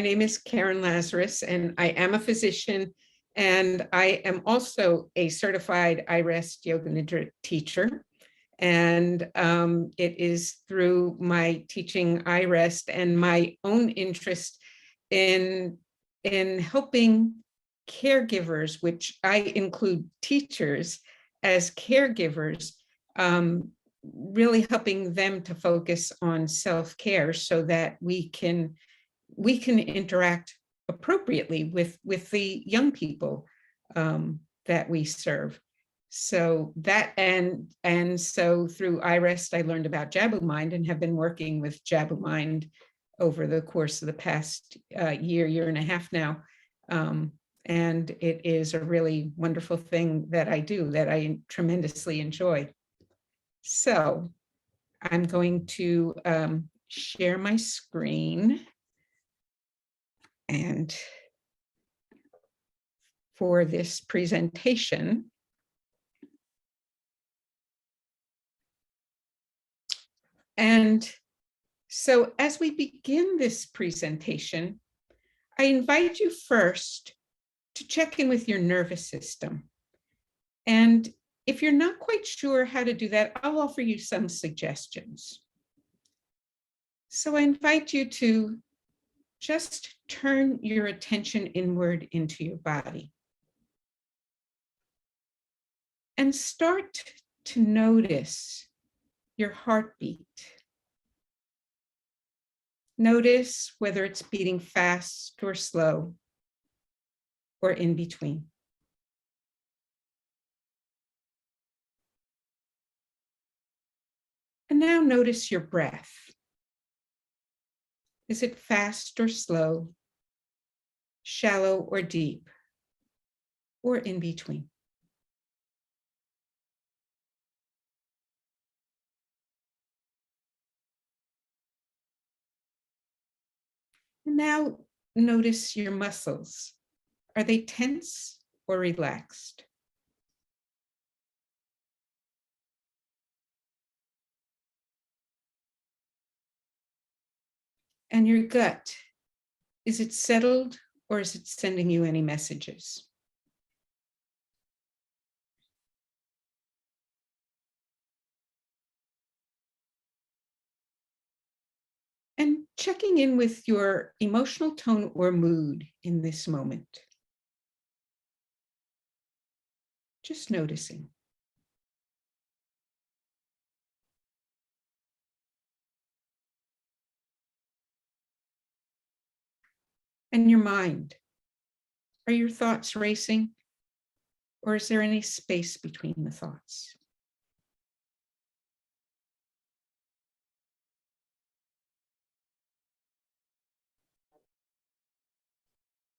name is Karen Lazarus, and I am a physician, and I am also a certified iRest Yoga Nidra teacher. And it is through my teaching iRest and my own interest in helping caregivers, which I include teachers as caregivers, really helping them to focus on self-care so that we can interact appropriately with the young people that we serve. So that and so through iRest, I learned about Jabu Mind and have been working with Jabu Mind over the course of the past year and a half now. And it is a really wonderful thing that I do that I tremendously enjoy. So I'm going to share my screen. And for this presentation, and so as we begin this presentation, I invite you first to check in with your nervous system. And if you're not quite sure how to do that, I'll offer you some suggestions. So I invite you to just turn your attention inward into your body and start to notice your heartbeat. Notice whether it's beating fast or slow or in between. And now notice your breath. Is it fast or slow, shallow or deep, or in between? And now notice your muscles. Are they tense or relaxed? And your gut, is it settled or is it sending you any messages? And checking in with your emotional tone or mood in this moment. Just noticing. And your mind. Are your thoughts racing? Or is there any space between the thoughts?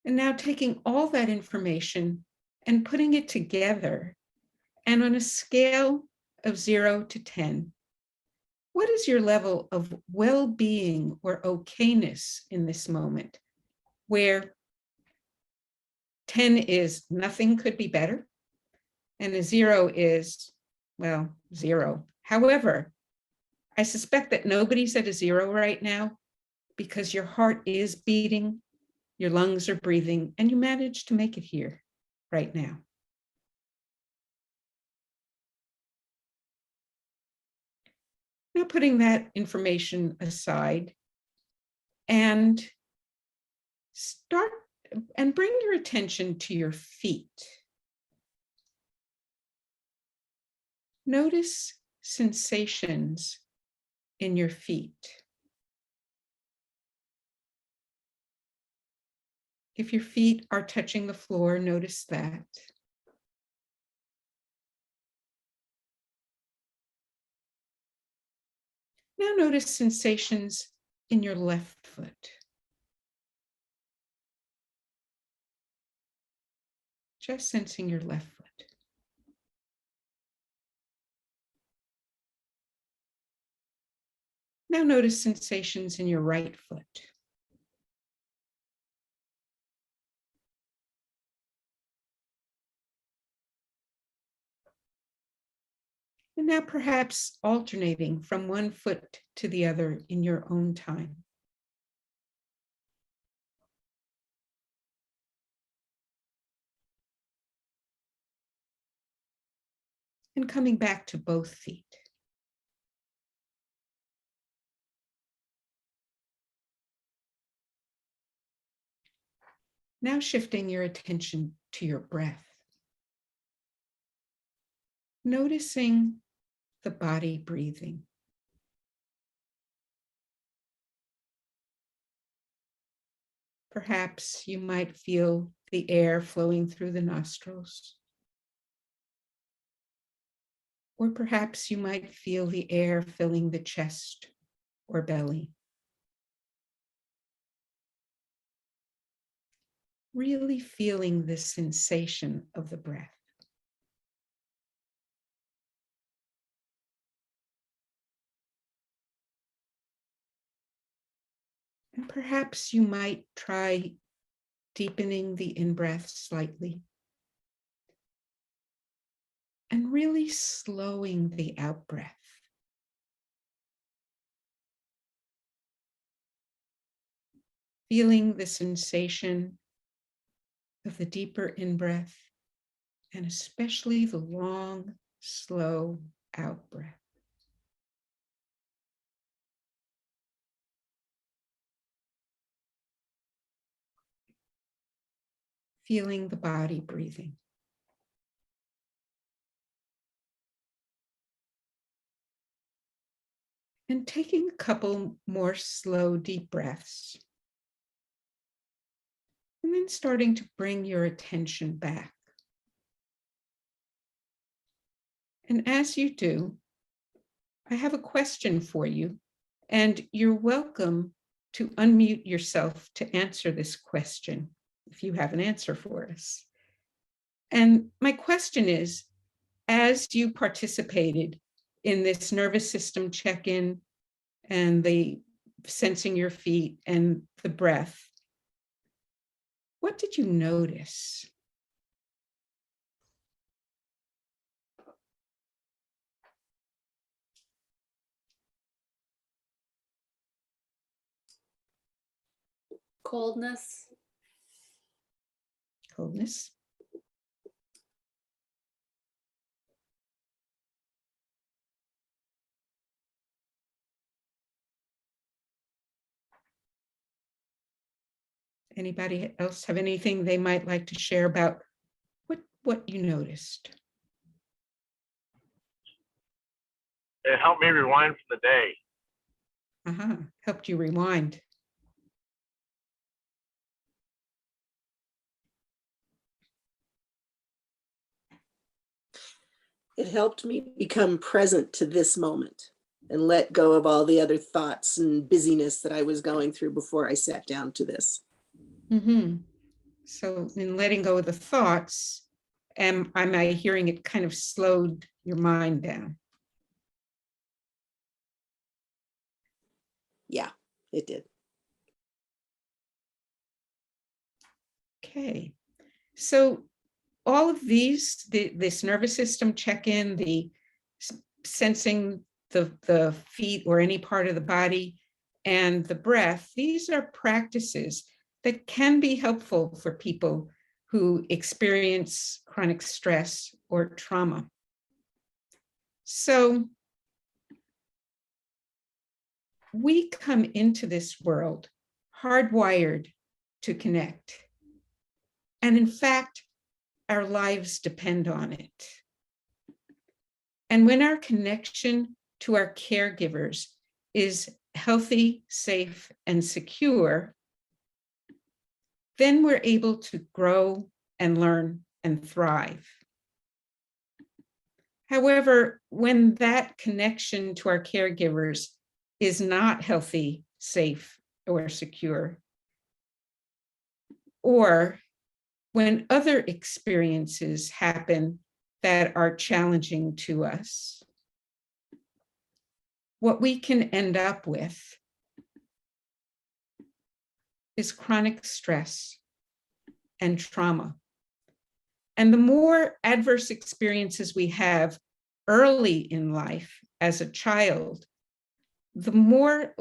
And now taking all that information and putting it together, and on a scale of 0 to 10, what is your level of well-being or okayness in this moment, where 10 is nothing could be better, and a 0 is, well, 0. However, I suspect that nobody's at a 0 right now because your heart is beating, your lungs are breathing, and you managed to make it here right now. Now putting that information aside and start and bring your attention to your feet. Notice sensations in your feet. If your feet are touching the floor, notice that. Now notice sensations in your left foot. Just sensing your left foot. Now notice sensations in your right foot. And now perhaps alternating from one foot to the other in your own time. and coming back to both feet. Now shifting your attention to your breath. Noticing the body breathing. Perhaps you might feel the air flowing through the nostrils. Or perhaps you might feel the air filling the chest or belly. Really feeling the sensation of the breath. And perhaps you might try deepening the in-breath slightly and really slowing the out-breath. Feeling the sensation of the deeper in-breath and especially the long, slow out-breath. Feeling the body breathing. And taking a couple more slow, deep breaths. And then starting to bring your attention back. And as you do, I have a question for you, and you're welcome to unmute yourself to answer this question if you have an answer for us. And my question is, as you participated in this nervous system check-in and the sensing your feet and the breath, what did you notice? Coldness. Coldness. Anybody else have anything they might like to share about what you noticed? It helped me rewind from the day. Helped you rewind. It helped me become present to this moment and let go of all the other thoughts and busyness that I was going through before I sat down to this. So in letting go of the thoughts, am I hearing it kind of slowed your mind down? Yeah, it did. Okay, so all of these, this nervous system check-in, the sensing the feet or any part of the body, and the breath, these are practices that can be helpful for people who experience chronic stress or trauma. So we come into this world hardwired to connect. And in fact, our lives depend on it. And when our connection to our caregivers is healthy, safe, and secure, then we're able to grow and learn and thrive. However, when that connection to our caregivers is not healthy, safe, or secure, or when other experiences happen that are challenging to us, what we can end up with is chronic stress and trauma. And the more adverse experiences we have early in life as a child, the more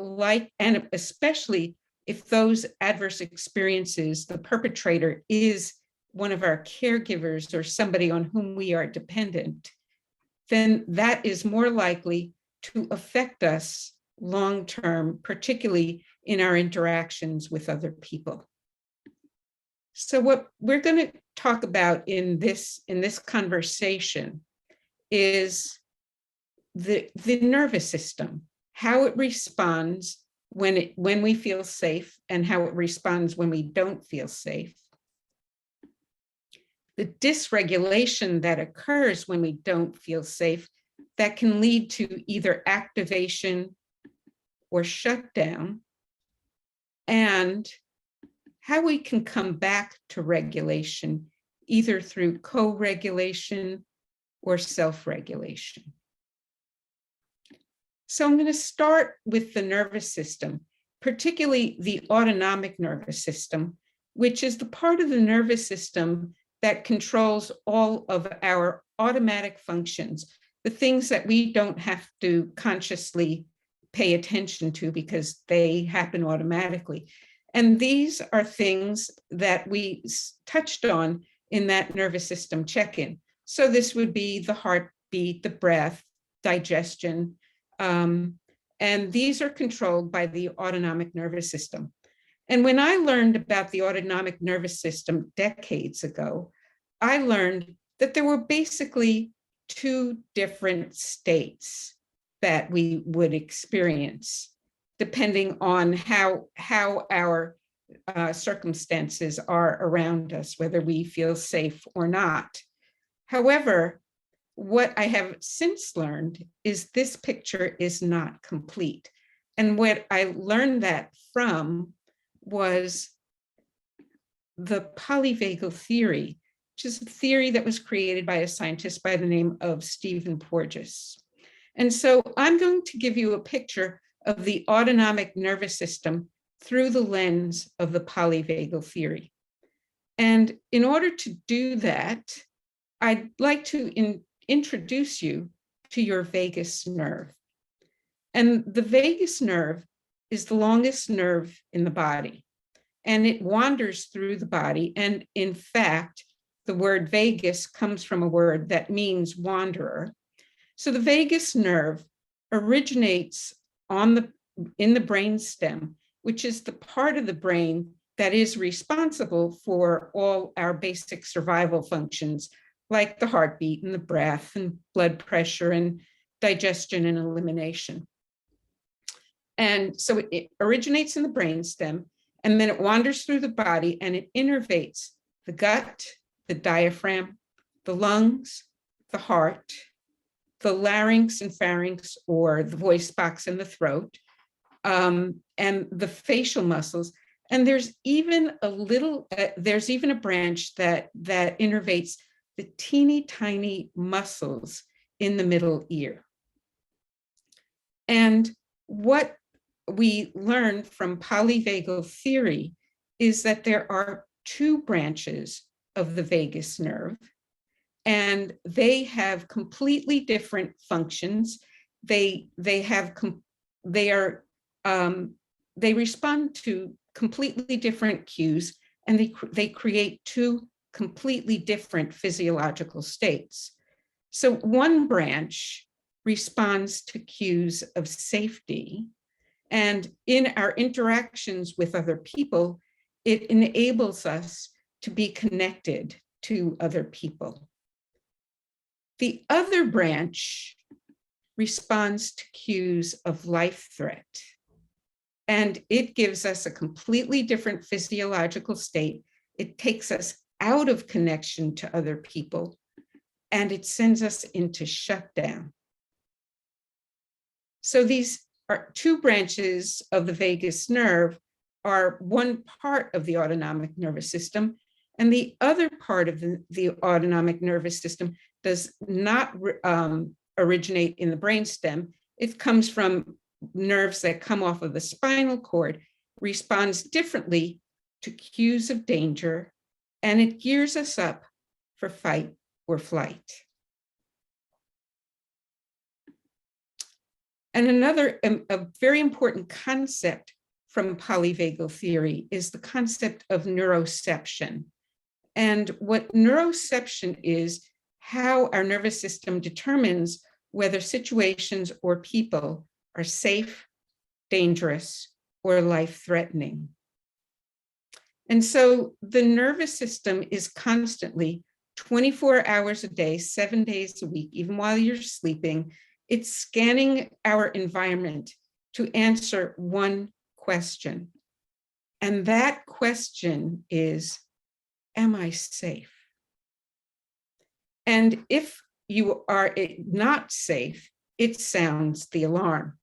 and especially if those adverse experiences, the perpetrator is one of our caregivers or somebody on whom we are dependent, then that is more likely to affect us long-term, particularly in our interactions with other people. So what we're going to talk about in this conversation is the nervous system, how it responds when we feel safe and how it responds when we don't feel safe. The dysregulation that occurs when we don't feel safe that can lead to either activation or shutdown, and how we can come back to regulation either through co-regulation or self-regulation. So I'm going to start with the nervous system, particularly the autonomic nervous system, which is the part of the nervous system that controls all of our automatic functions, the things that we don't have to consciously pay attention to because they happen automatically. And these are things that we touched on in that nervous system check-in. So this would be the heartbeat, the breath, digestion, and these are controlled by the autonomic nervous system. And when I learned about the autonomic nervous system decades ago, I learned that there were basically two different states that we would experience, depending on how our circumstances are around us, whether we feel safe or not. However, what I have since learned is this picture is not complete. And what I learned that from was the polyvagal theory, which is a theory that was created by a scientist by the name of Stephen Porges. And so I'm going to give you a picture of the autonomic nervous system through the lens of the polyvagal theory. And in order to do that, I'd like to introduce you to your vagus nerve. And the vagus nerve is the longest nerve in the body, and it wanders through the body. And in fact, the word vagus comes from a word that means wanderer. So the vagus nerve originates in the brainstem, which is the part of the brain that is responsible for all our basic survival functions, like the heartbeat and the breath and blood pressure and digestion and elimination. And so it originates in the brainstem, and then it wanders through the body and it innervates the gut, the diaphragm, the lungs, the heart, the larynx and pharynx, or the voice box and the throat, and the facial muscles. And there's even a branch that innervates the teeny tiny muscles in the middle ear. And what we learned from polyvagal theory is that there are two branches of the vagus nerve, and they have completely different functions. They respond to completely different cues, and they create two completely different physiological states. So one branch responds to cues of safety, and in our interactions with other people, it enables us to be connected to other people. The other branch responds to cues of life threat, and it gives us a completely different physiological state. It takes us out of connection to other people, and it sends us into shutdown. So these are two branches of the vagus nerve are one part of the autonomic nervous system, and the other part of the autonomic nervous system does not originate in the brainstem. It comes from nerves that come off of the spinal cord, responds differently to cues of danger, and it gears us up for fight or flight. And a very important concept from polyvagal theory is the concept of neuroception. And what neuroception is how our nervous system determines whether situations or people are safe, dangerous, or life-threatening. And so the nervous system is constantly 24 hours a day, 7 days a week, even while you're sleeping, it's scanning our environment to answer one question. And that question is, am I safe? And if you are not safe, it sounds the alarm.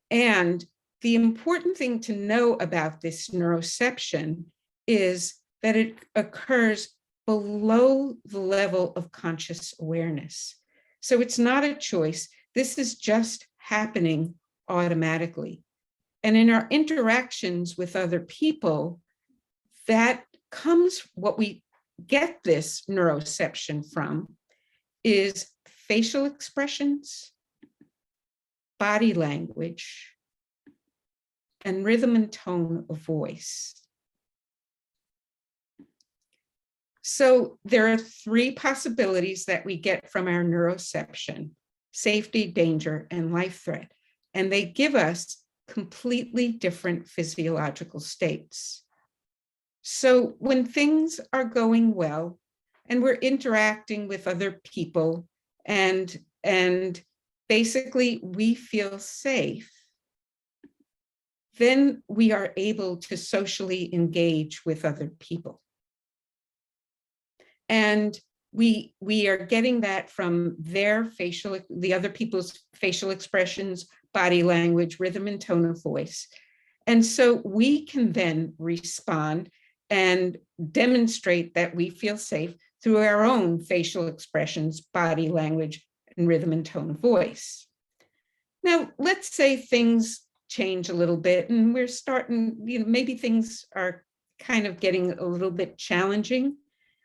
And the important thing to know about this neuroception is that it occurs below the level of conscious awareness. So it's not a choice. This is just happening automatically. And in our interactions with other people, that comes, what we get this neuroception from is facial expressions, body language, and rhythm and tone of voice. So there are 3 possibilities that we get from our neuroception: safety, danger, and life threat. And they give us completely different physiological states. So when things are going well and we're interacting with other people and basically we feel safe, then we are able to socially engage with other people. And we are getting that from the other people's facial expressions, body language, rhythm and tone of voice. And so we can then respond and demonstrate that we feel safe through our own facial expressions, body language, and rhythm and tone of voice. Now, let's say things change a little bit and we're starting, maybe things are kind of getting a little bit challenging.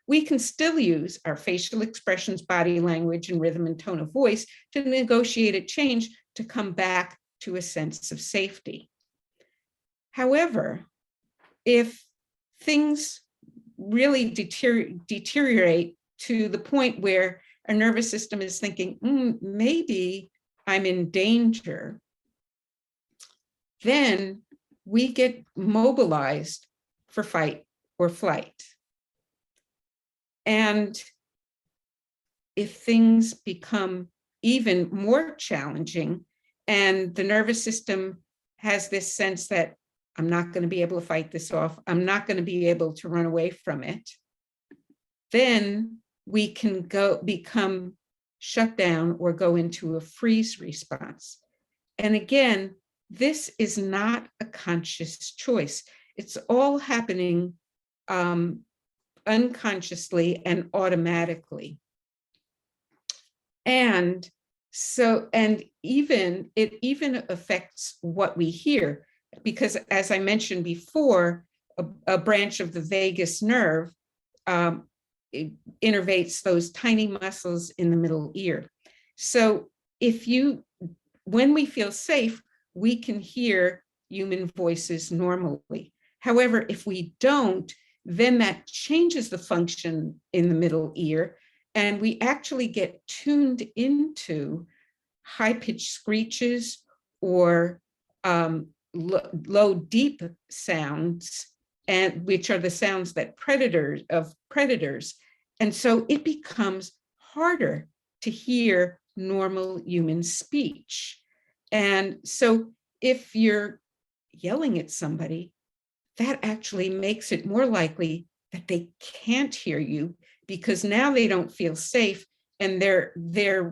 We can still use our facial expressions, body language, and rhythm and tone of voice to negotiate a change to come back to a sense of safety. However, if things really deteriorate to the point where our nervous system is thinking, maybe I'm in danger, then we get mobilized for fight or flight. And if things become even more challenging and the nervous system has this sense that I'm not going to be able to fight this off, I'm not going to be able to run away from it, then we can become shut down or go into a freeze response. And again, this is not a conscious choice. It's all happening unconsciously and automatically. And so, it even affects what we hear, because as I mentioned before, a branch of the vagus nerve innervates those tiny muscles in the middle ear. So when we feel safe, we can hear human voices normally. However, if we don't, then that changes the function in the middle ear, and we actually get tuned into high-pitched screeches or low, deep sounds, and which are the sounds that predators. And so it becomes harder to hear normal human speech. And so if you're yelling at somebody, that actually makes it more likely that they can't hear you, because now they don't feel safe and they're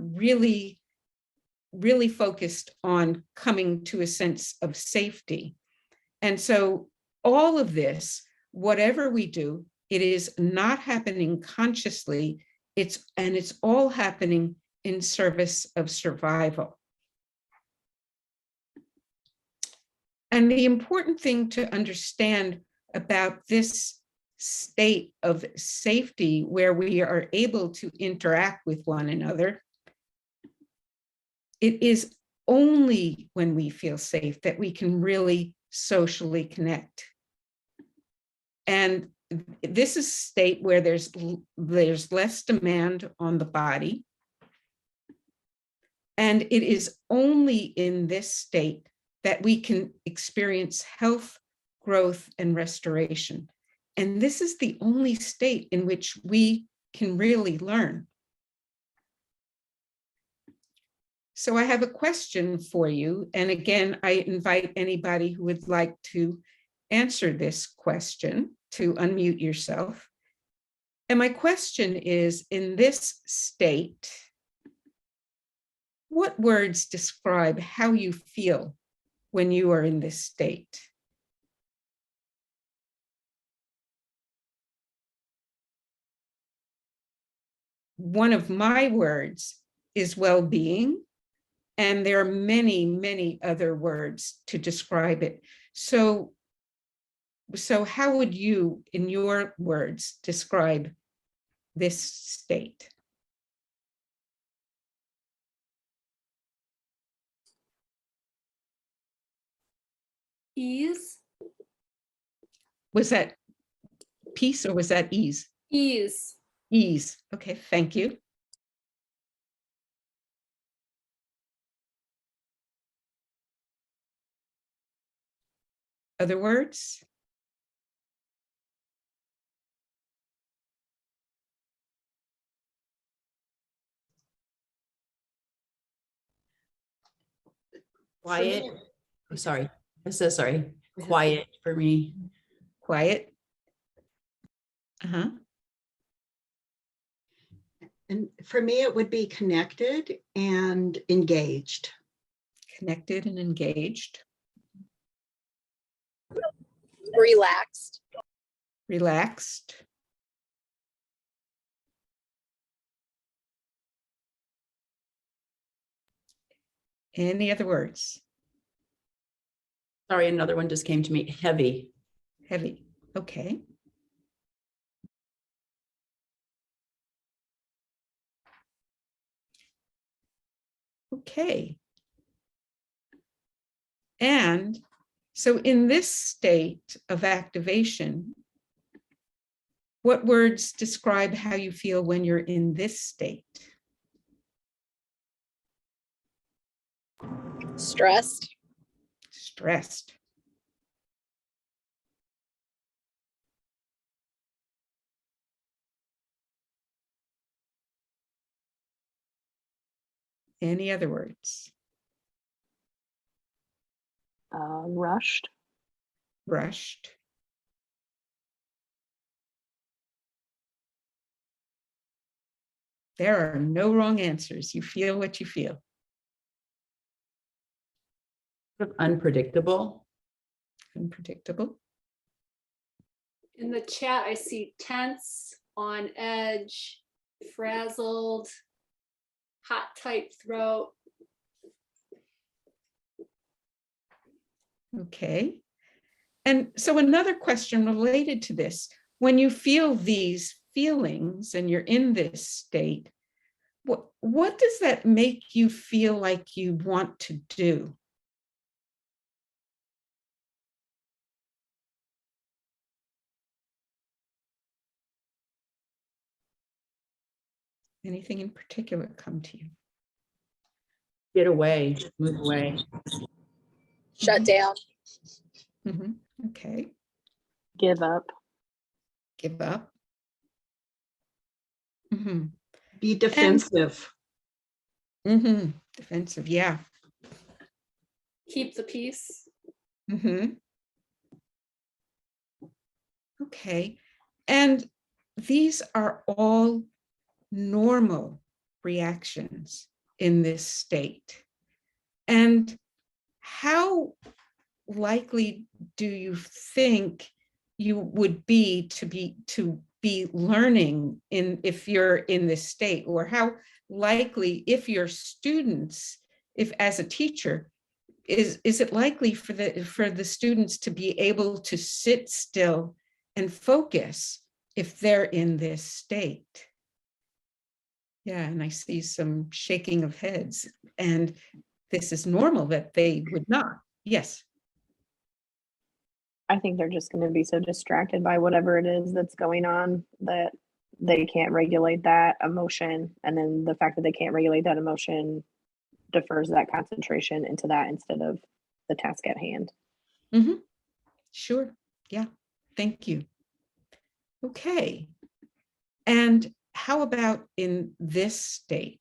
really focused on coming to a sense of safety. And so all of this, whatever we do, it is not happening consciously, it's all happening in service of survival. And the important thing to understand about this state of safety, where we are able to interact with one another, it is only when we feel safe that we can really socially connect. And this is a state where there's less demand on the body. And it is only in this state that we can experience health, growth, and restoration. And this is the only state in which we can really learn. So I have a question for you. And again, I invite anybody who would like to answer this question to unmute yourself. And my question is, in this state, what words describe how you feel when you are in this state? One of my words is well-being, and there are many, many other words to describe it. So how would you, in your words, describe this state? Ease. Was that peace or was that ease? Ease. Ease. Okay, thank you. Other words? Quiet. I'm sorry. I'm so sorry. Quiet for me. Quiet. Uh-huh. And for me, it would be connected and engaged. Connected and engaged. Relaxed. Relaxed. Any other words? Sorry, another one just came to me. Heavy. Heavy. Okay. Okay. And so in this state of activation, what words describe how you feel when you're in this state? Stressed. Stressed. Any other words? Rushed. Rushed. There are no wrong answers. You feel what you feel. Unpredictable. Unpredictable. In the chat, I see tense, on edge, frazzled, hot tight throat. Okay. And so another question related to this, when you feel these feelings and you're in this state, what does that make you feel like you want to do? Anything in particular come to you? Get away. Move away. Shut down. Mm-hmm. Okay. Give up. Give up. Mm-hmm. Be defensive. Mm-hmm. Defensive, yeah. Keep the peace. Mm-hmm. Okay. And these are all normal reactions in this state. And how likely do you think you would be to be learning if you're in this state, or how likely if your students, if as a teacher, is it likely for the students to be able to sit still and focus if they're in this state? Yeah, and I see some shaking of heads, and this is normal that they would not. Yes. I think they're just going to be so distracted by whatever it is that's going on that they can't regulate that emotion. And then the fact that they can't regulate that emotion defers that concentration into that instead of the task at hand. Sure. Yeah. Thank you. Okay. And how about in this state?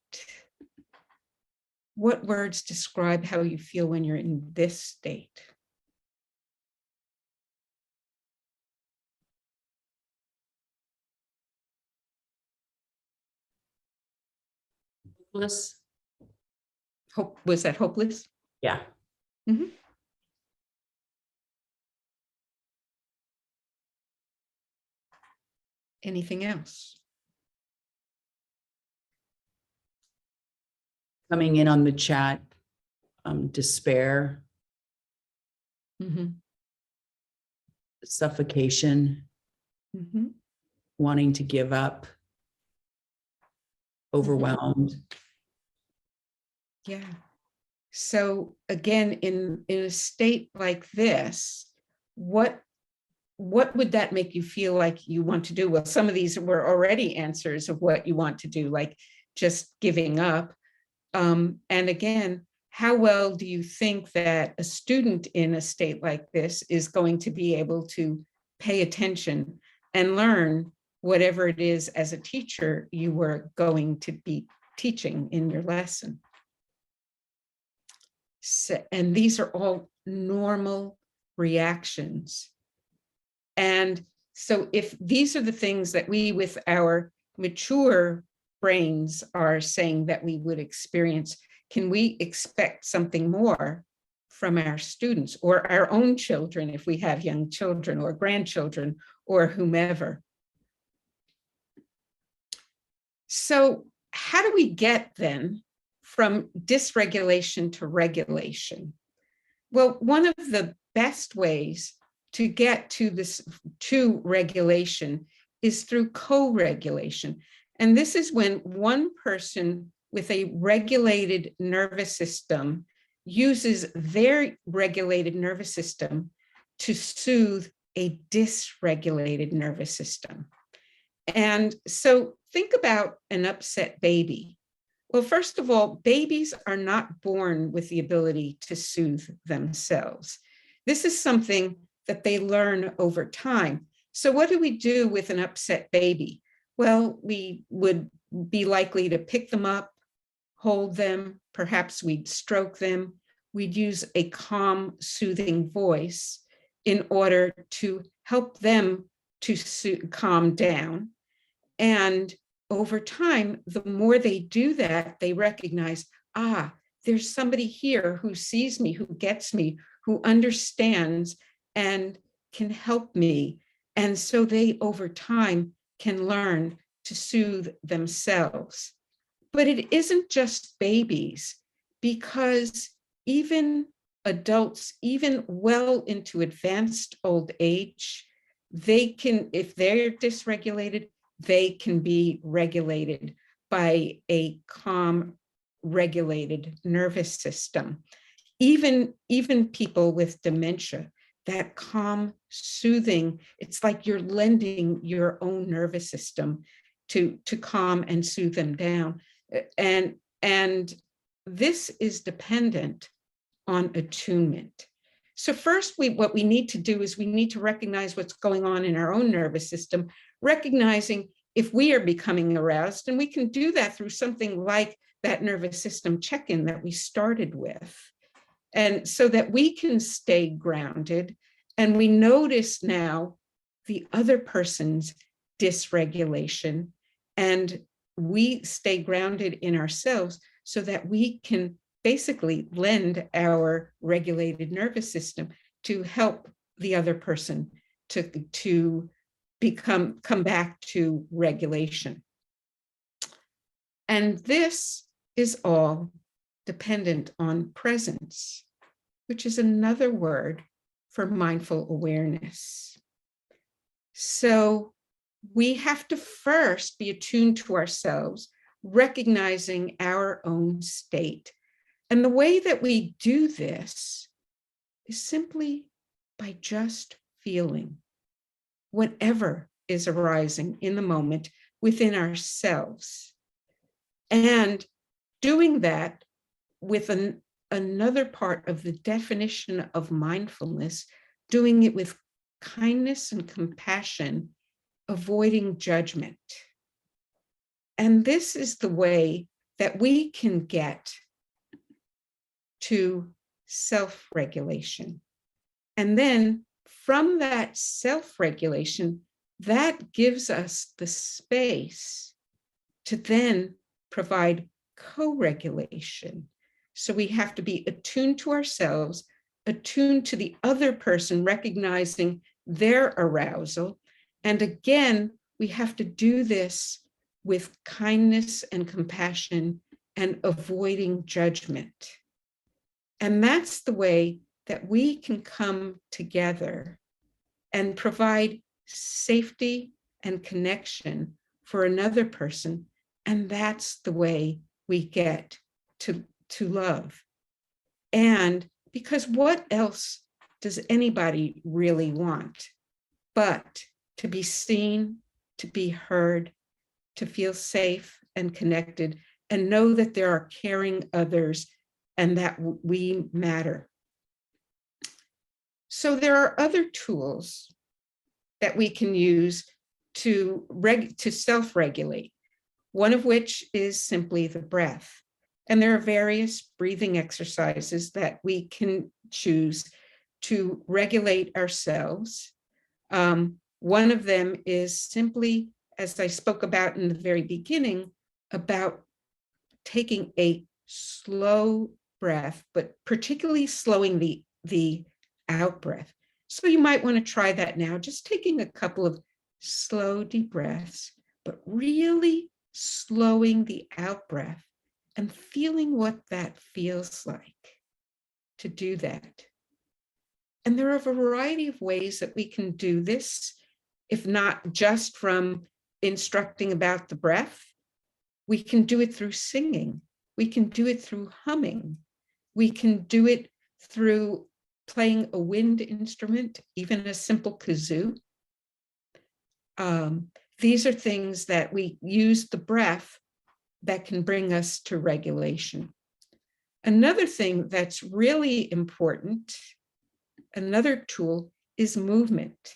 What words describe how you feel when you're in this state? Hopeless. Hope, was that hopeless? Yeah. Anything else? Coming in on the chat, despair, suffocation, wanting to give up, overwhelmed. Yeah. So again, in a state like this, what would that make you feel like you want to do? Well, some of these were already answers of what you want to do, like just giving up. And again, how well do you think that a student in a state like this is going to be able to pay attention and learn whatever it is as a teacher you were going to be teaching in your lesson? So, and these are all normal reactions. And so if these are the things that we with our mature brains are saying that we would experience, can we expect something more from our students or our own children if we have young children or grandchildren or whomever? So how do we get then from dysregulation to regulation? Well, one of the best ways to get to this to regulation is through co-regulation. And this is when one person with a regulated nervous system uses their regulated nervous system to soothe a dysregulated nervous system. And so think about an upset baby. Well, first of all, babies are not born with the ability to soothe themselves. This is something that they learn over time. So what do we do with an upset baby? Well, we would be likely to pick them up, hold them, perhaps we'd stroke them. We'd use a calm, soothing voice in order to help them to calm down. And over time, the more they do that, they recognize, there's somebody here who sees me, who gets me, who understands and can help me. And so they, over time, can learn to soothe themselves. But it isn't just babies, because even adults, even well into advanced old age, they can, if they're dysregulated, they can be regulated by a calm, regulated nervous system. Even people with dementia, that calm, soothing, it's like you're lending your own nervous system to calm and soothe them down. And this is dependent on attunement. So first, what we need to do is we need to recognize what's going on in our own nervous system, recognizing if we are becoming aroused, and we can do that through something like that nervous system check-in that we started with. And so that we can stay grounded, and we notice now the other person's dysregulation, and we stay grounded in ourselves so that we can basically lend our regulated nervous system to help the other person to come back to regulation. And this is all dependent on presence, which is another word for mindful awareness. So we have to first be attuned to ourselves, recognizing our own state. And the way that we do this is simply by just feeling whatever is arising in the moment within ourselves. And doing that with another part of the definition of mindfulness, doing it with kindness and compassion, avoiding judgment. And this is the way that we can get to self-regulation. And then from that self-regulation, that gives us the space to then provide co-regulation. So we have to be attuned to ourselves, attuned to the other person, recognizing their arousal. And again, we have to do this with kindness and compassion and avoiding judgment. And that's the way that we can come together and provide safety and connection for another person. And that's the way we get to love. And because what else does anybody really want but to be seen, to be heard, to feel safe and connected, and know that there are caring others and that we matter. So there are other tools that we can use to self-regulate, one of which is simply the breath. And there are various breathing exercises that we can choose to regulate ourselves. One of them is simply, as I spoke about in the very beginning, about taking a slow breath, but particularly slowing the out breath. So you might want to try that now, just taking a couple of slow, deep breaths, but really slowing the out breath and feeling what that feels like to do that. And there are a variety of ways that we can do this, if not just from instructing about the breath. We can do it through singing. We can do it through humming. We can do it through playing a wind instrument, even a simple kazoo. These are things that we use the breath that can bring us to regulation. Another thing that's really important, another tool, is movement,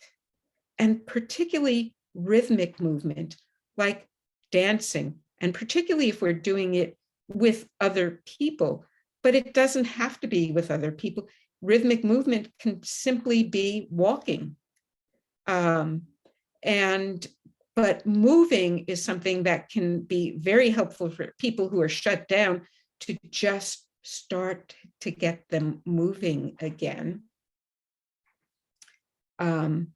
and particularly rhythmic movement, like dancing, and particularly if we're doing it with other people, but it doesn't have to be with other people. Rhythmic movement can simply be walking. But moving is something that can be very helpful for people who are shut down to just start to get them moving again. And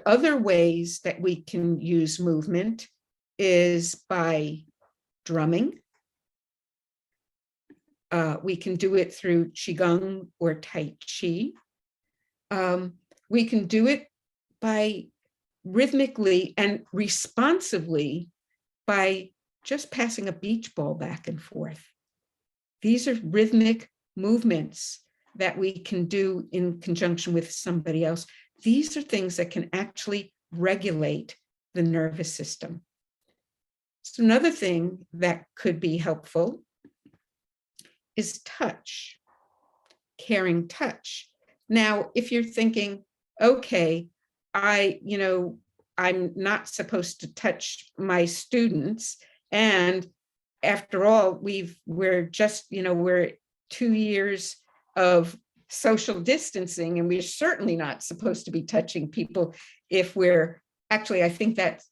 other ways that we can use movement is by drumming. We can do it through Qigong or Tai Chi. We can do it by rhythmically and responsively by just passing a beach ball back and forth. These are rhythmic movements that we can do in conjunction with somebody else. These are things that can actually regulate the nervous system. So another thing that could be helpful is touch, caring touch. Now, if you're thinking, okay, I'm not supposed to touch my students, and after all, we're 2 years of social distancing, and we're certainly not supposed to be touching people if we're actually, I think that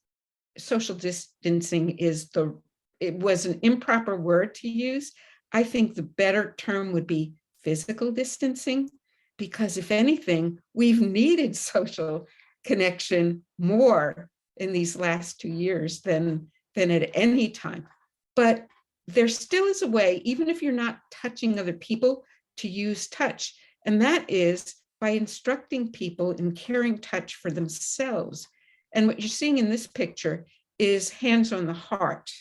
social distancing it was an improper word to use. I think the better term would be physical distancing, because if anything, we've needed social connection more in these last 2 years than at any time. But there still is a way, even if you're not touching other people, to use touch. And that is by instructing people in caring touch for themselves. And what you're seeing in this picture is hands on the heart,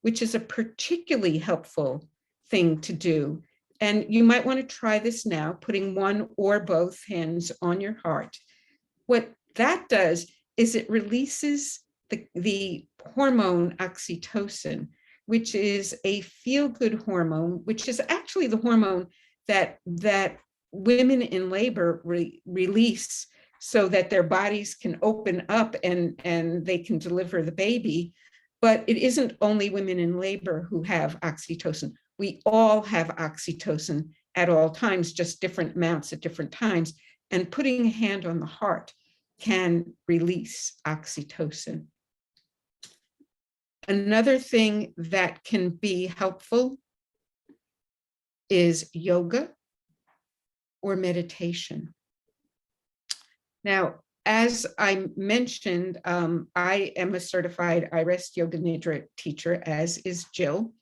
which is a particularly helpful thing to do. And you might want to try this now, putting one or both hands on your heart. what that does is it releases the hormone oxytocin, which is a feel-good hormone, which is actually the hormone that women in labor release so that their bodies can open up and they can deliver the baby. But it isn't only women in labor who have oxytocin. We all have oxytocin at all times, just different amounts at different times. And putting a hand on the heart can release oxytocin. Another thing that can be helpful is yoga or meditation. Now, as I mentioned, I am a certified I-Rest Yoga Nidra teacher, as is Jill.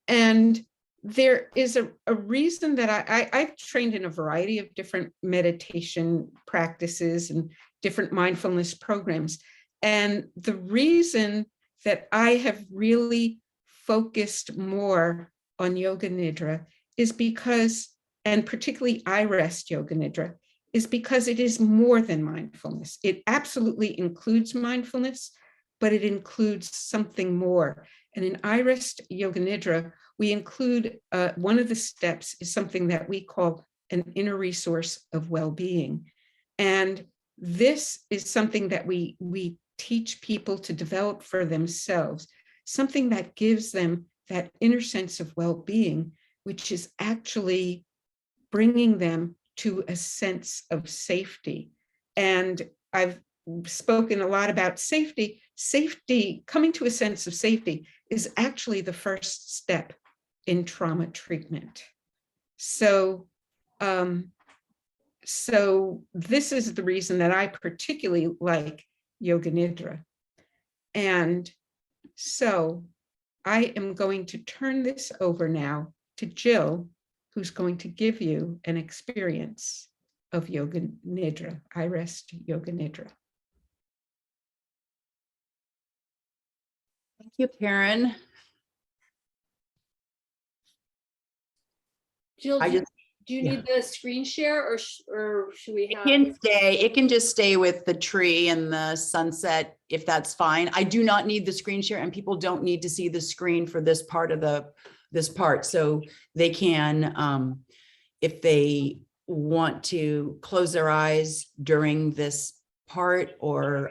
And there is a reason that I've trained in a variety of different meditation practices and different mindfulness programs. And the reason that I have really focused more on Yoga Nidra is because, and particularly I-Rest Yoga Nidra, is because it is more than mindfulness. It absolutely includes mindfulness, but it includes something more. And in I-Rest Yoga Nidra, we include one of the steps is something that we call an inner resource of well-being. And this is something that we teach people to develop for themselves, something that gives them that inner sense of well-being, which is actually bringing them to a sense of safety. And I've spoken a lot about safety. Safety, coming to a sense of safety, is actually the first step in trauma treatment. So, so this is the reason that I particularly like Yoga Nidra. And so I am going to turn this over now to Jill, who's going to give you an experience of Yoga Nidra, I-Rest Yoga Nidra. Thank you, Karen. Jill, I do just, you yeah. need the screen share or should we It have? can stay, it can just stay with the tree and the sunset, if that's fine. I do not need the screen share, and people don't need to see the screen for this part of this part. So they can, if they want to close their eyes during this part, or,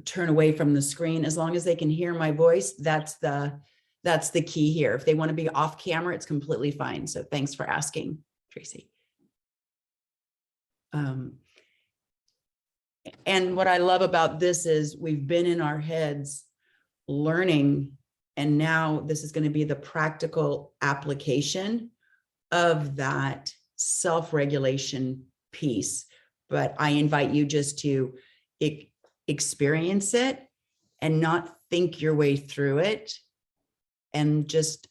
turn away from the screen, as long as they can hear my voice, that's the key here. If they want to be off camera, it's completely fine. So thanks for asking, Tracy. And what I love about this is we've been in our heads learning, and now this is going to be the practical application of that self-regulation piece. But I invite you just to experience it and not think your way through it, and just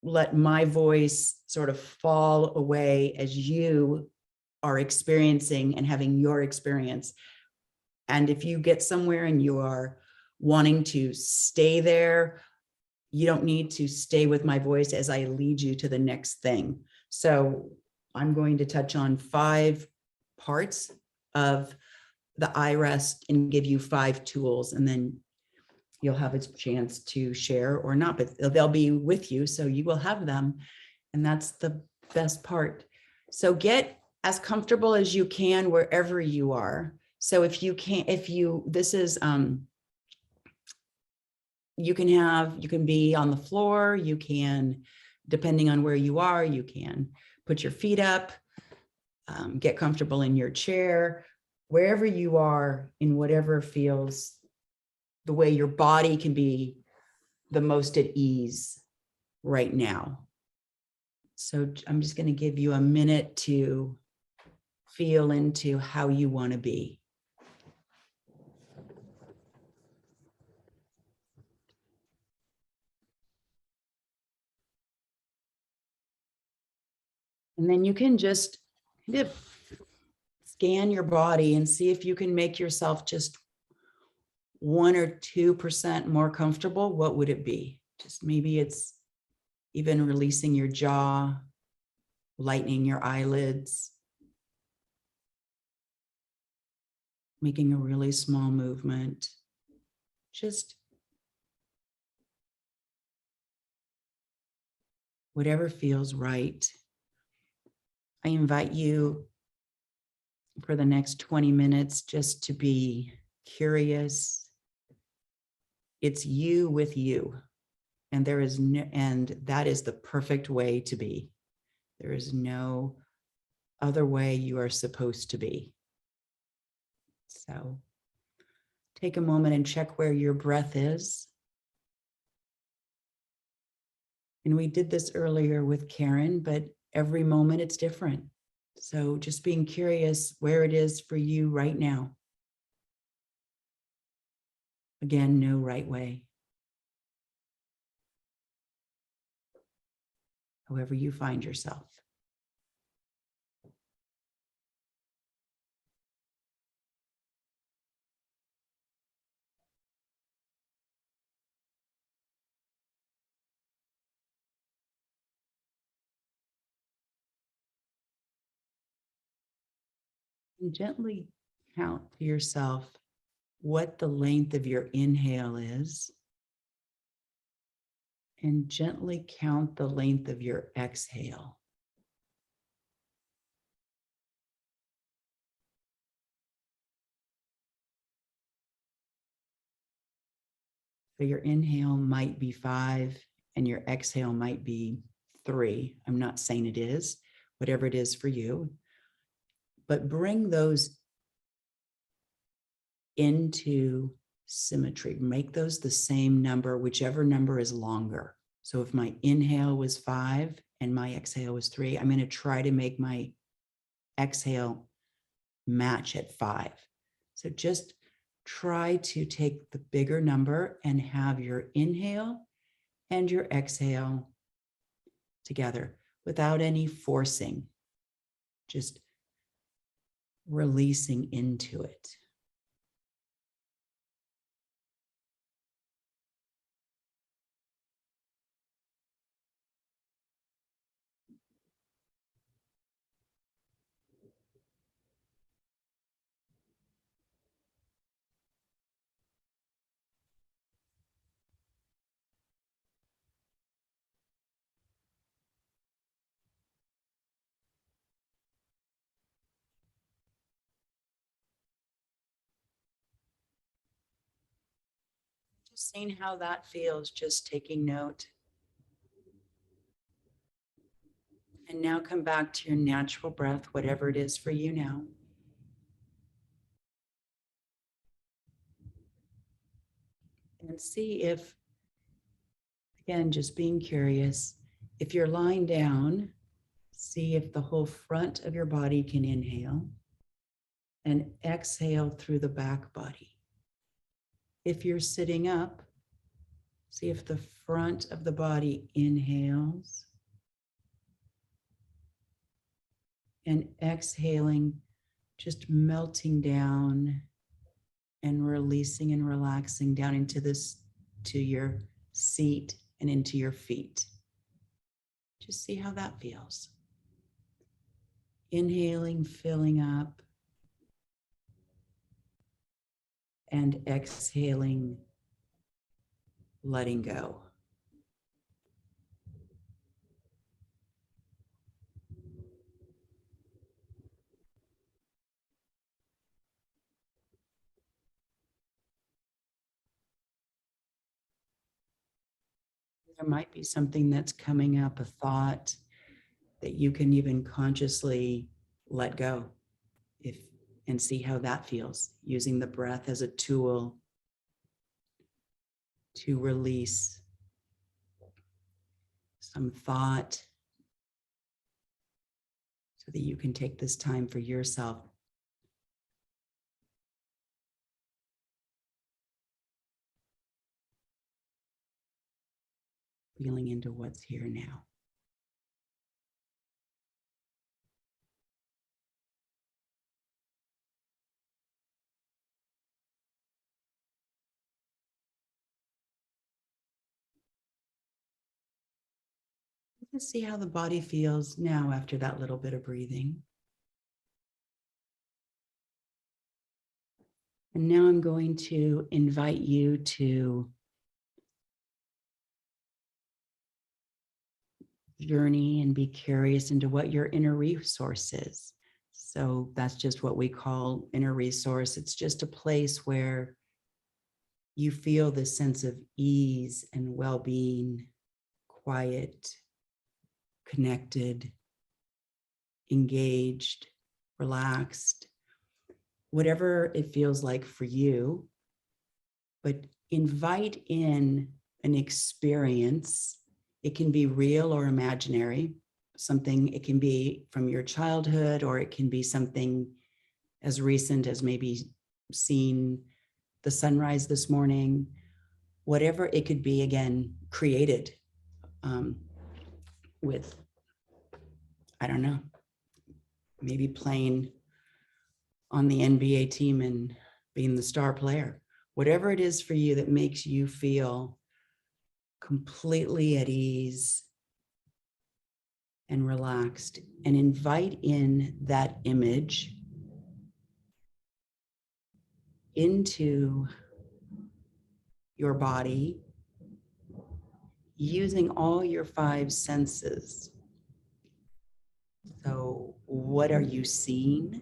let my voice sort of fall away as you are experiencing and having your experience. And if you get somewhere and you are wanting to stay there, you don't need to stay with my voice as I lead you to the next thing. So I'm going to touch on 5 parts of the I-Rest and give you 5 tools, and then you'll have a chance to share or not, but they'll be with you, so you will have them. And that's the best part. So get as comfortable as you can wherever you are. So if you can't, this is, you can be on the floor, you can, depending on where you are, you can put your feet up, get comfortable in your chair, wherever you are, in whatever feels the way your body can be the most at ease right now. So I'm just going to give you a minute to feel into how you want to be. And then you can just kind of scan your body and see if you can make yourself just 1 or 2% more comfortable. What would it be? Just maybe it's even releasing your jaw, lightening your eyelids. making a really small movement. Just whatever feels right. I invite you for the next 20 minutes just to be curious. It's you with you. And there is no, and that is the perfect way to be. There is no other way you are supposed to be. So take a moment and check where your breath is. And we did this earlier with Karen, but every moment it's different. So just being curious where it is for you right now. Again, no right way. However you find yourself. And gently count to yourself what the length of your inhale is, and gently count the length of your exhale. So your inhale might be 5 and your exhale might be 3. I'm not saying it is, whatever it is for you, but bring those into symmetry. Make those the same number, whichever number is longer. So if my inhale was 5 and my exhale was 3, I'm going to try to make my exhale match at 5. So just try to take the bigger number and have your inhale and your exhale together without any forcing, just releasing into it. Just seeing how that feels, just taking note. And now come back to your natural breath, whatever it is for you now. And see if, again, just being curious, if you're lying down, see if the whole front of your body can inhale and exhale through the back body. If you're sitting up, see if the front of the body inhales and exhaling, just melting down and releasing and relaxing down into this, to your seat and into your feet. Just see how that feels. Inhaling, filling up, and exhaling, letting go. There might be something that's coming up, a thought that you can even consciously let go, if, and see how that feels, using the breath as a tool to release some thought so that you can take this time for yourself. Feeling into what's here now. Just see how the body feels now after that little bit of breathing. And now I'm going to invite you to journey and be curious into what your inner resource is. So that's just what we call inner resource. It's just a place where you feel this sense of ease and well-being, quiet, connected, engaged, relaxed, whatever it feels like for you. But invite in an experience. It can be real or imaginary, something, it can be from your childhood, or it can be something as recent as maybe seeing the sunrise this morning, whatever it could be, again, created with, I don't know, maybe playing on the NBA team and being the star player, whatever it is for you that makes you feel completely at ease and relaxed, and invite in that image into your body using all your 5 senses. So, what are you seeing?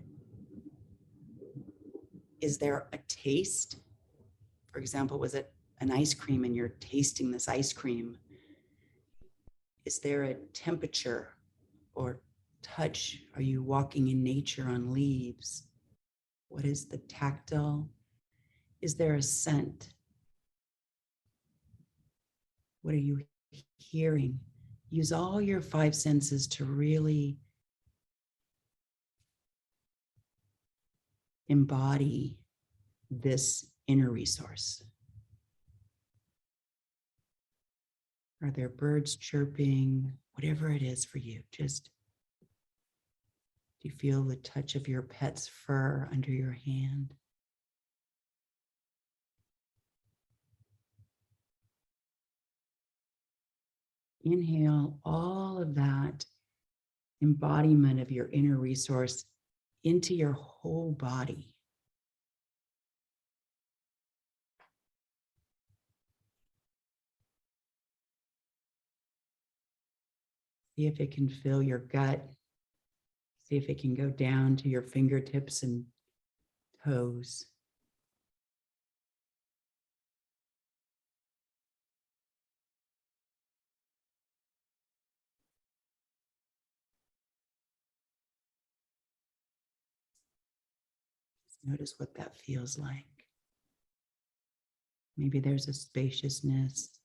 Is there a taste? For example, was it an ice cream and you're tasting this ice cream? Is there a temperature or touch? Are you walking in nature on leaves? What is the tactile? Is there a scent? What are you hearing? Use all your 5 senses to really embody this inner resource. Are there birds chirping? Whatever it is for you, just do you feel the touch of your pet's fur under your hand? Inhale all of that embodiment of your inner resource into your whole body. See if it can fill your gut. See if it can go down to your fingertips and toes. Just notice what that feels like. Maybe there's a spaciousness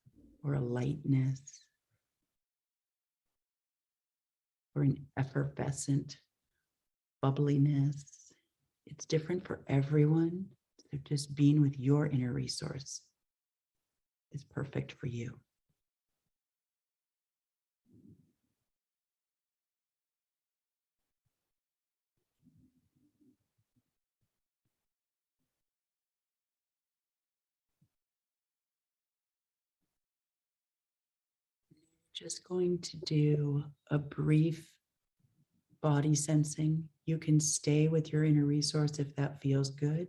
or a lightness or an effervescent bubbliness. It's different for everyone. So just being with your inner resource is perfect for you. Just going to do a brief body sensing. You can stay with your inner resource if that feels good.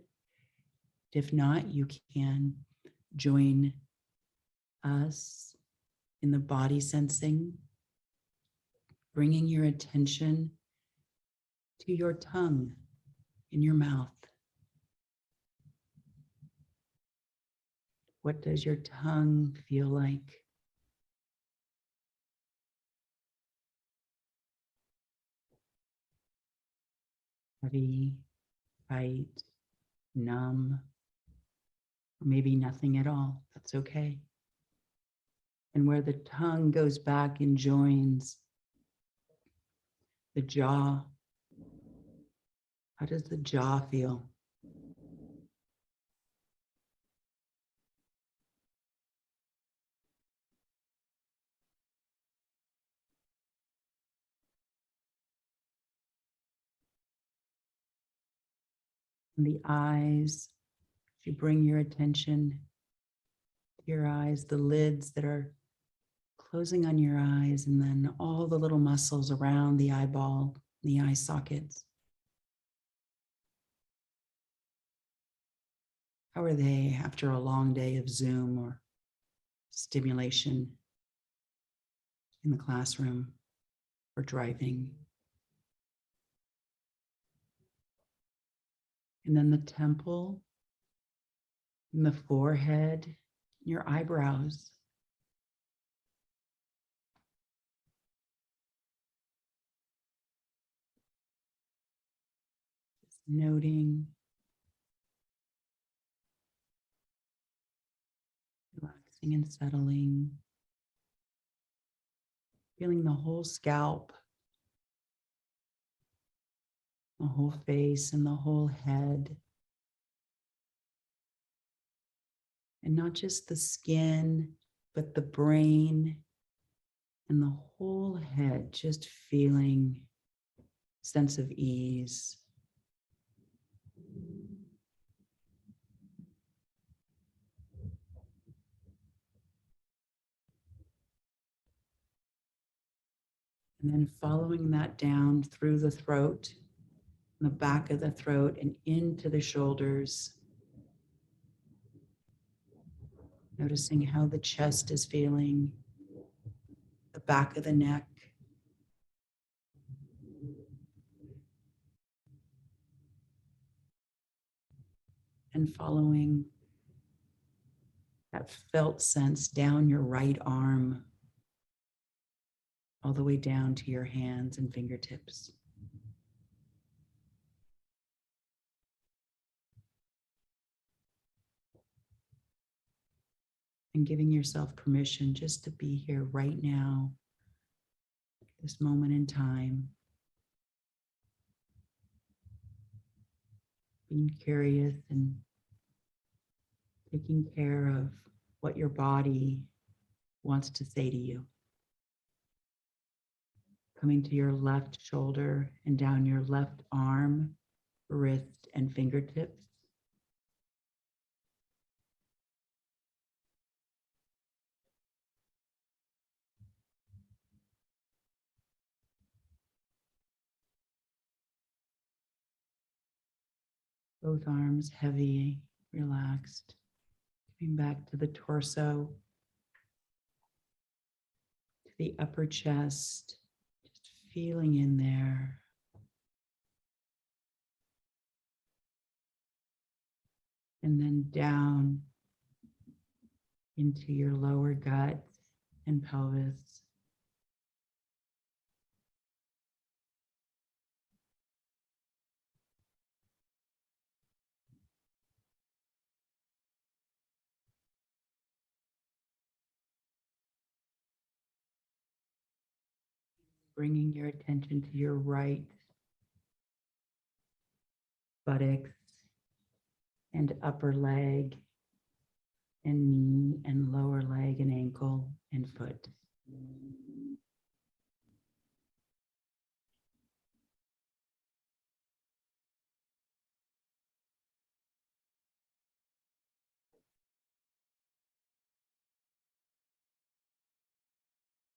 If not, you can join us in the body sensing, bringing your attention to your tongue in your mouth. What does your tongue feel like? Heavy, tight, numb, or maybe nothing at all. That's okay. And where the tongue goes back and joins the jaw, how does the jaw feel? And the eyes, if you bring your attention to your eyes, the lids that are closing on your eyes, and then all the little muscles around the eyeball, the eye sockets. How are they after a long day of Zoom or stimulation in the classroom or driving? And then the temple and the forehead, your eyebrows. Just noting, relaxing and settling, feeling the whole scalp, the whole face and the whole head. And not just the skin, but the brain and the whole head, just feeling sense of ease. And then following that down through the throat, the back of the throat and into the shoulders. Noticing how the chest is feeling, the back of the neck. And following that felt sense down your right arm, all the way down to your hands and fingertips. And giving yourself permission just to be here right now, this moment in time. Being curious and taking care of what your body wants to say to you. Coming to your left shoulder and down your left arm, wrist, and fingertips. Both arms heavy, relaxed. Coming back to the torso, to the upper chest, just feeling in there. And then down into your lower gut and pelvis. Bringing your attention to your right buttocks and upper leg and knee and lower leg and ankle and foot.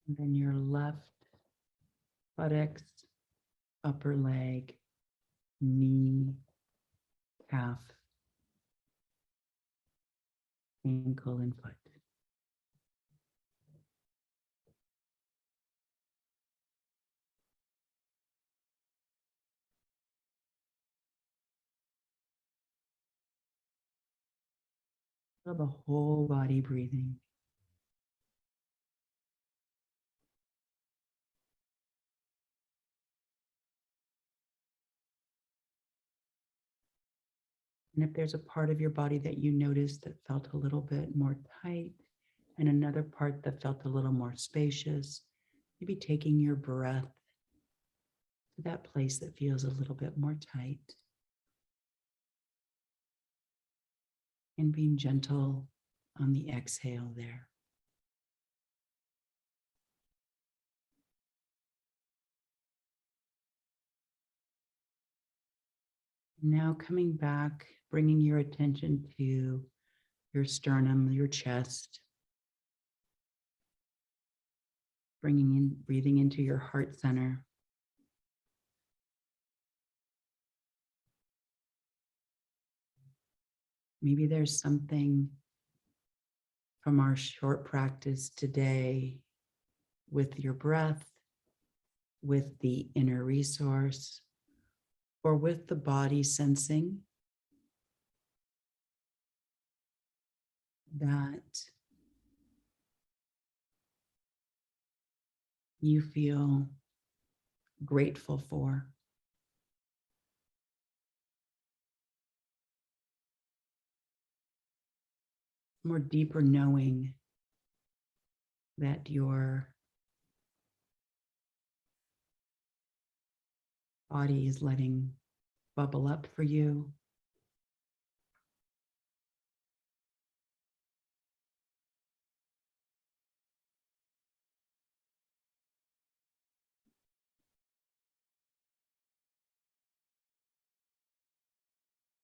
And then your left buttocks, upper leg, knee, calf, ankle, and foot. Feel the whole body breathing. And if there's a part of your body that you noticed that felt a little bit more tight and another part that felt a little more spacious, maybe taking your breath to that place that feels a little bit more tight and being gentle on the exhale there. Now coming back, bringing your attention to your sternum, your chest, breathing into your heart center. Maybe there's something from our short practice today with your breath, with the inner resource, or with the body sensing that you feel grateful for. More deeper knowing that your body is letting bubble up for you.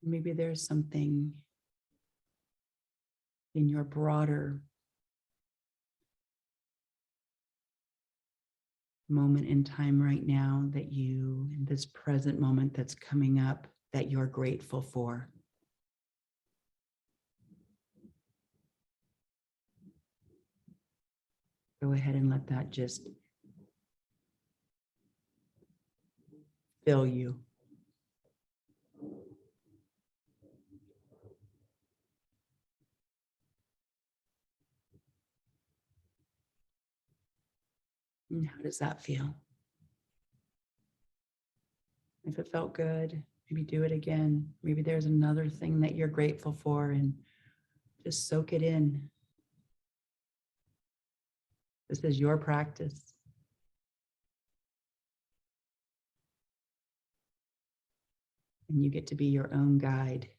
Maybe there's something in your broader moment in time right now that you, in this present moment that's coming up, that you're grateful for. Go ahead and let that just fill you. And how does that feel? If it felt good, maybe do it again. Maybe there's another thing that you're grateful for, and just soak it in. This is your practice. And you get to be your own guide.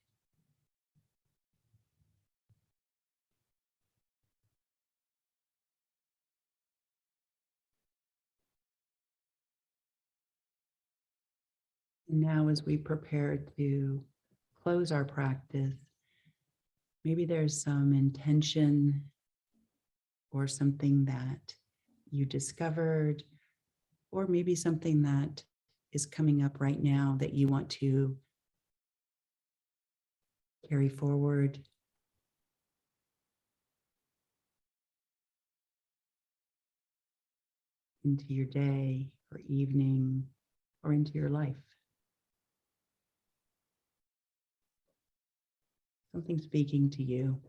And now, as we prepare to close our practice, maybe there's some intention or something that you discovered, or maybe something that is coming up right now that you want to carry forward. Into your day or evening or into your life. Something speaking to you.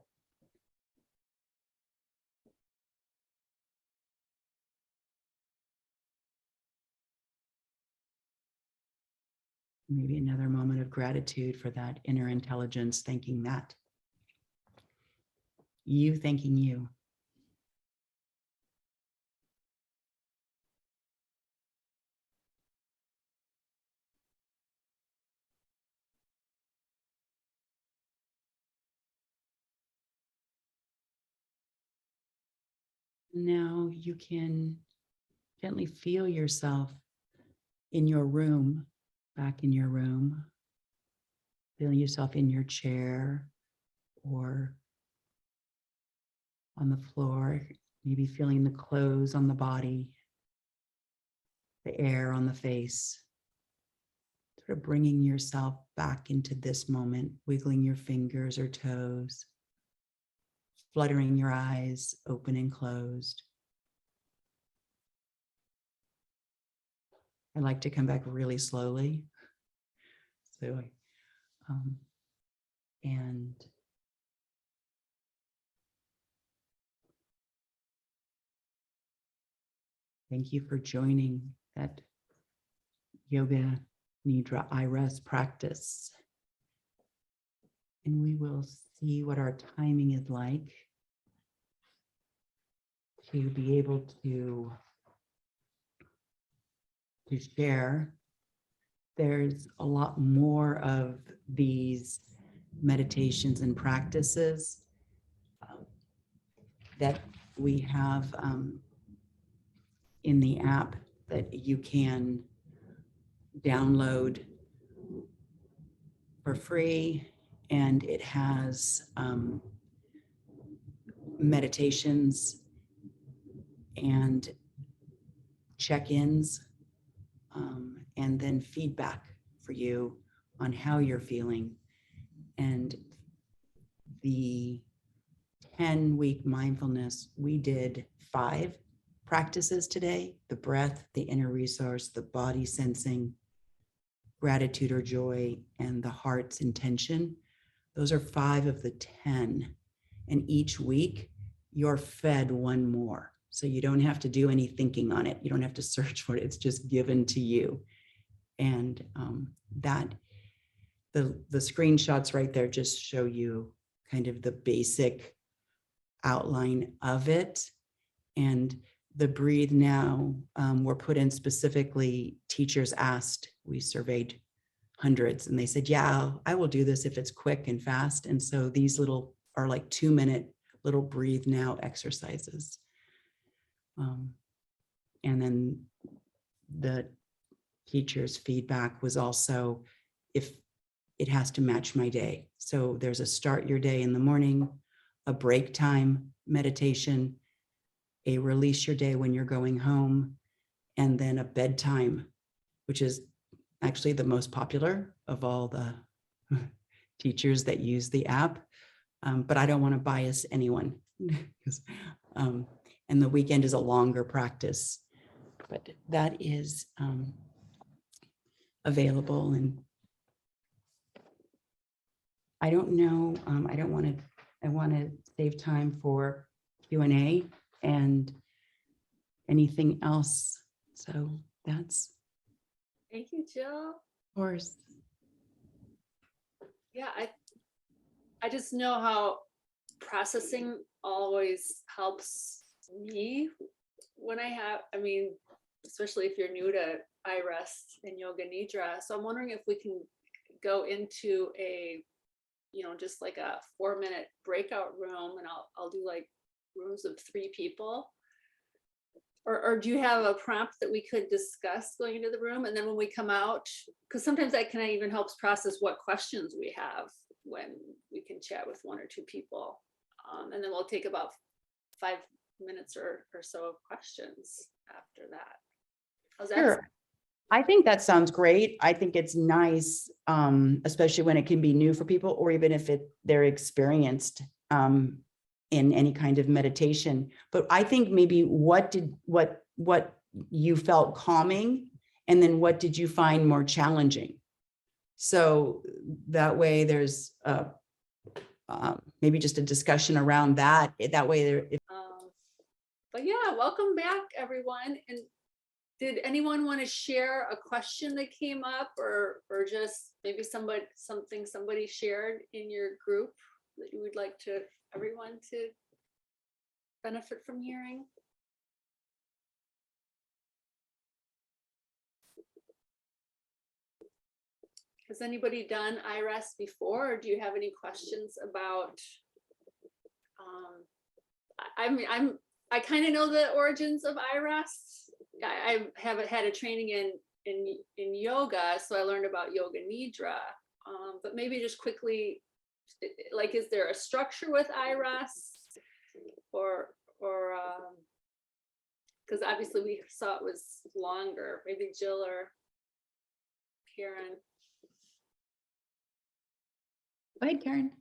Maybe another moment of gratitude for that inner intelligence, thanking that. You thanking you. Now you can gently feel yourself in your room, back in your room. Feel yourself in your chair or on the floor, maybe feeling the clothes on the body, the air on the face. Sort of bringing yourself back into this moment, wiggling your fingers or toes, fluttering your eyes open and closed. I like to come back really slowly. And thank you for joining that Yoga Nidra IRES practice. And we will see what our timing is like to be able to share. There's a lot more of these meditations and practices that we have in the app that you can download for free, and it has meditations and check-ins, and then feedback for you on how you're feeling. And the 10-week mindfulness, we did 5 practices today: the breath, the inner resource, the body sensing, gratitude or joy, and the heart's intention. Those are 5 of the 10. And each week you're fed one more. So you don't have to do any thinking on it. You don't have to search for it. It's just given to you. And that the screenshots right there just show you kind of the basic outline of it. And the breathe now were put in specifically. Teachers asked, we surveyed hundreds, and they said, yeah, I will do this if it's quick and fast. And so these little are like 2-minute little breathe now exercises. And then the teacher's feedback was also if it has to match my day. So there's a start your day in the morning, a break time meditation, a release your day when you're going home, and then a bedtime, which is actually the most popular of all the teachers that use the app. But I don't want to bias anyone. And the weekend is a longer practice, but that is available. And I don't know, I want to save time for Q&A and anything else. So that's, Thank you, Jill. of course. Yeah, I just know how processing always helps me when I mean, especially if you're new to iRest and Yoga Nidra. So I'm wondering if we can go into a, just like a 4-minute breakout room, and I'll do like rooms of 3 people. Or do you have a prompt that we could discuss going into the room? And then when we come out, because sometimes that can even helps process what questions we have when we can chat with 1 or 2 people. And then we'll take about 5 minutes or so of questions after that. How's that? Sure. I think that sounds great. I think it's nice, especially when it can be new for people, or even if they're experienced in any kind of meditation. But I think maybe what you felt calming, and then what did you find more challenging? So that way there's maybe just a discussion around that. That way But yeah, welcome back, everyone. And did anyone want to share a question that came up, or just maybe something somebody shared in your group that you would like everyone to benefit from hearing? Has anybody done iRest before, or do you have any questions about? I kind of know the origins of iRest. I haven't had a training in yoga, so I learned about Yoga Nidra. But maybe just quickly, like, is there a structure with iRest, or because obviously we saw it was longer. Maybe Jill or Karen. Go ahead, Karen.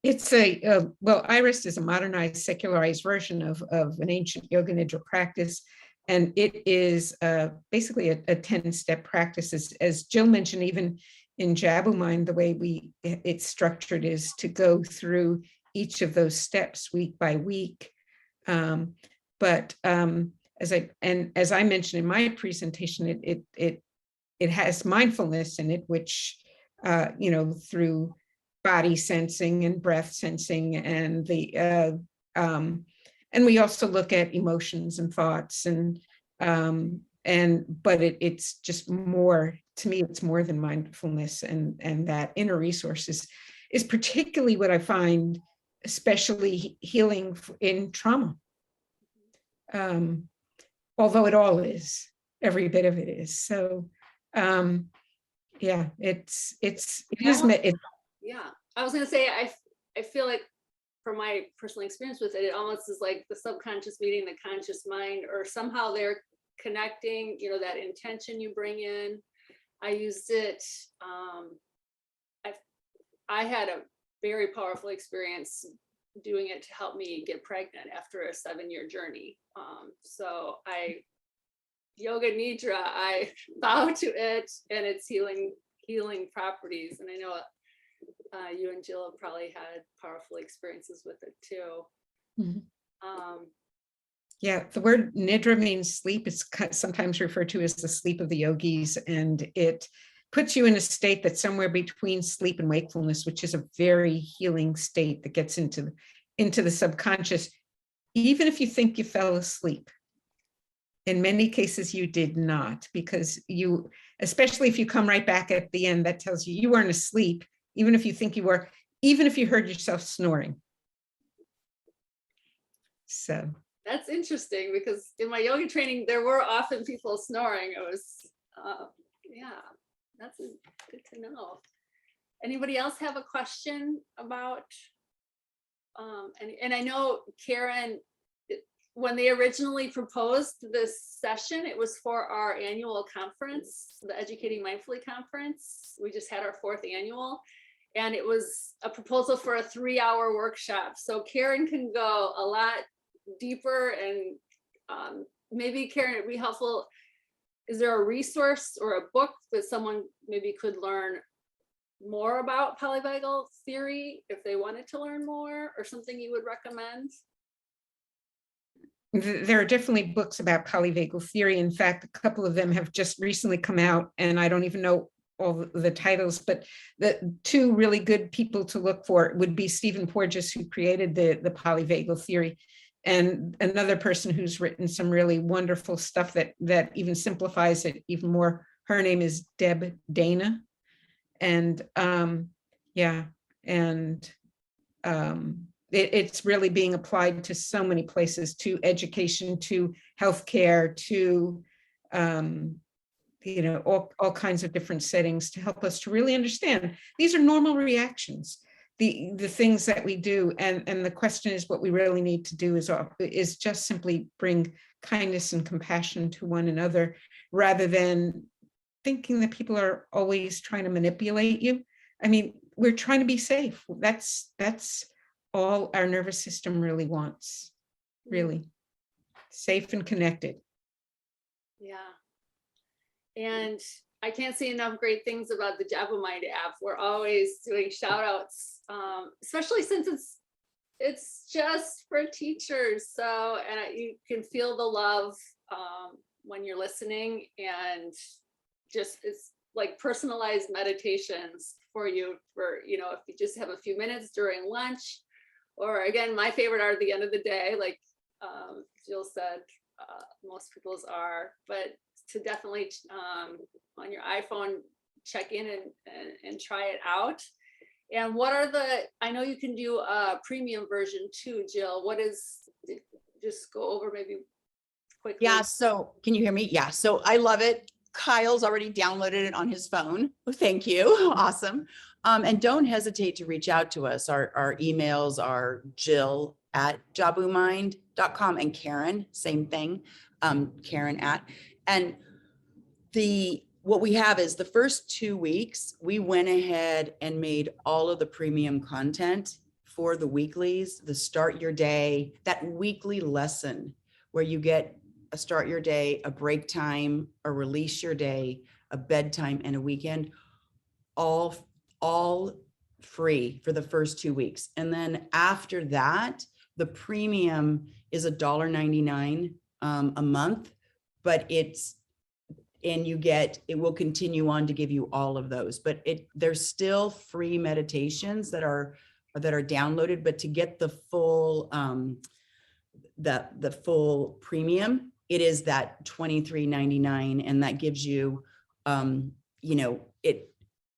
It's well, iRest is a modernized, secularized version of an ancient Yoga Nidra practice. And it is basically a 10-step practice. As Jill mentioned, even in Mind, the way it's structured is to go through each of those steps week by week. But as I mentioned in my presentation, it has mindfulness in it, which through body sensing and breath sensing, and and we also look at emotions and thoughts, but it's just more, to me, it's more than mindfulness, and that inner resources is particularly what I find especially healing in trauma. Although it all is, every bit of it is. So yeah, it is. Yeah, I was gonna say, I feel like from my personal experience with it, it almost is like the subconscious meeting the conscious mind, or somehow they're connecting, that intention you bring in, I used it. I had a very powerful experience doing it to help me get pregnant after a 7-year journey. So Yoga Nidra, I bow to it and its healing properties. And I know you and Jill have probably had powerful experiences with it too. Mhm. Yeah, the word nidra means sleep. It's sometimes referred to as the sleep of the yogis, and it puts you in a state that's somewhere between sleep and wakefulness, which is a very healing state that gets into the subconscious, even if you think you fell asleep. In many cases, you did not, because you, especially if you come right back at the end, that tells you weren't asleep, even if you think you were, even if you heard yourself snoring. So. That's interesting, because in my yoga training, there were often people snoring. It was, yeah, that's good to know. Anybody else have a question about, and I know Karen, when they originally proposed this session, it was for our annual conference, the Educating Mindfully conference. We just had our 4th annual, and it was a proposal for a 3-hour workshop. So Karen can go a lot deeper, and maybe Karen, it'd be helpful. Is there a resource or a book that someone maybe could learn more about polyvagal theory if they wanted to learn more, or something you would recommend? There are definitely books about polyvagal theory. In fact, a couple of them have just recently come out, and I don't even know all the titles, but the 2 really good people to look for would be Stephen Porges, who created the polyvagal theory, and another person who's written some really wonderful stuff that even simplifies it even more. Her name is Deb Dana. And it's really being applied to so many places, to education, to healthcare, to all kinds of different settings, to help us to really understand these are normal reactions, the things that we do, and the question is, what we really need to do is just simply bring kindness and compassion to one another, rather than thinking that people are always trying to manipulate you. I mean, we're trying to be safe. That's all our nervous system really wants, really. Safe and connected. Yeah. And I can't say enough great things about the JaboMind app. We're always doing shout outs, especially since it's just for teachers. So, and you can feel the love when you're listening, and just it's like personalized meditations for you, for, if you just have a few minutes during lunch, or again, my favorite are at the end of the day, like Jill said, most people's are, but to definitely on your iPhone, check in and try it out. And what are I know you can do a premium version too, Jill. Just go over maybe quickly. Yeah. So can you hear me? Yeah. So I love it. Kyle's already downloaded it on his phone. Thank you. Awesome. And don't hesitate to reach out to us. Our emails are jill@jabumind.com, and Karen, same thing. Karen at, and what we have is the first 2 weeks, we went ahead and made all of the premium content for the weeklies, the start your day, that weekly lesson where you get a start your day, a break time, a release your day, a bedtime, and a weekend, all free for the first 2 weeks. And then after that, the premium is $1.99 a month, but it will continue on to give you all of those, but there's still free meditations that are downloaded, but to get the full the full premium, it is that $23.99, and that gives you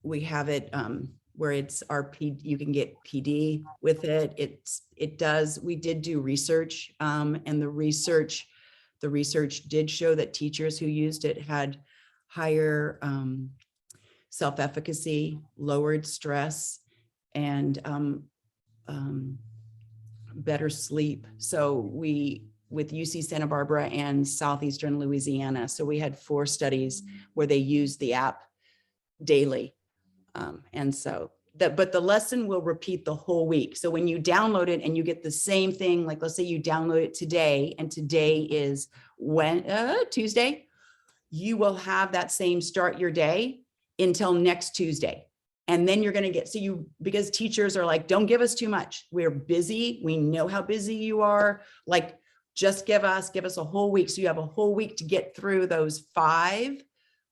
we have it where it's you can get PD with it. We did do research, and the research did show that teachers who used it had higher self-efficacy, lowered stress, and better sleep. So with UC Santa Barbara and Southeastern Louisiana, so we had 4 studies where they used the app daily. And so that, but the lesson will repeat the whole week. So when you download it and you get the same thing, like let's say you download it today and today is Tuesday, you will have that same start your day until next Tuesday. And then you're going to get, so you, because teachers are like, don't give us too much. We're busy. We know how busy you are. Like, just give us a whole week. So you have a whole week to get through those 5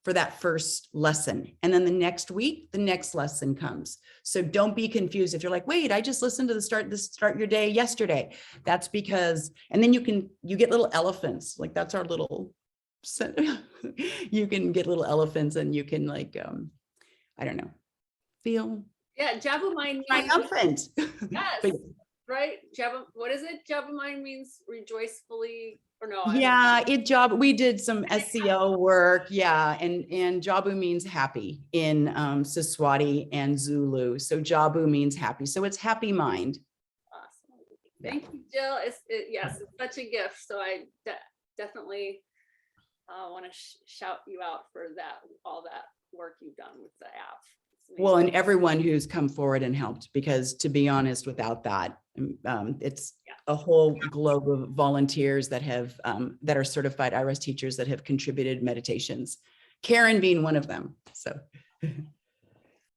for that first lesson. And then the next week, the next lesson comes. So don't be confused. If you're like, wait, I just listened to the start your day yesterday. That's because, and then you get little elephants. Like that's our little, you can get little elephants and you can like, I don't know, feel Yeah, Jabbermine means, triumphant. yes, But right? What is it? Jabbermine means rejoicefully, or no? yeah, we did some SEO work. Yeah. And Jabu means happy in Siswati and Zulu. So Jabu means happy. So it's happy mind. Awesome. Thank you, Jill. Yes, it's such a gift. So I definitely want to shout you out for all that work you've done with the app. Well, and everyone who's come forward and helped, because to be honest, without that, it's a whole globe of volunteers that have, that are certified IRS teachers that have contributed meditations, Karen being one of them. So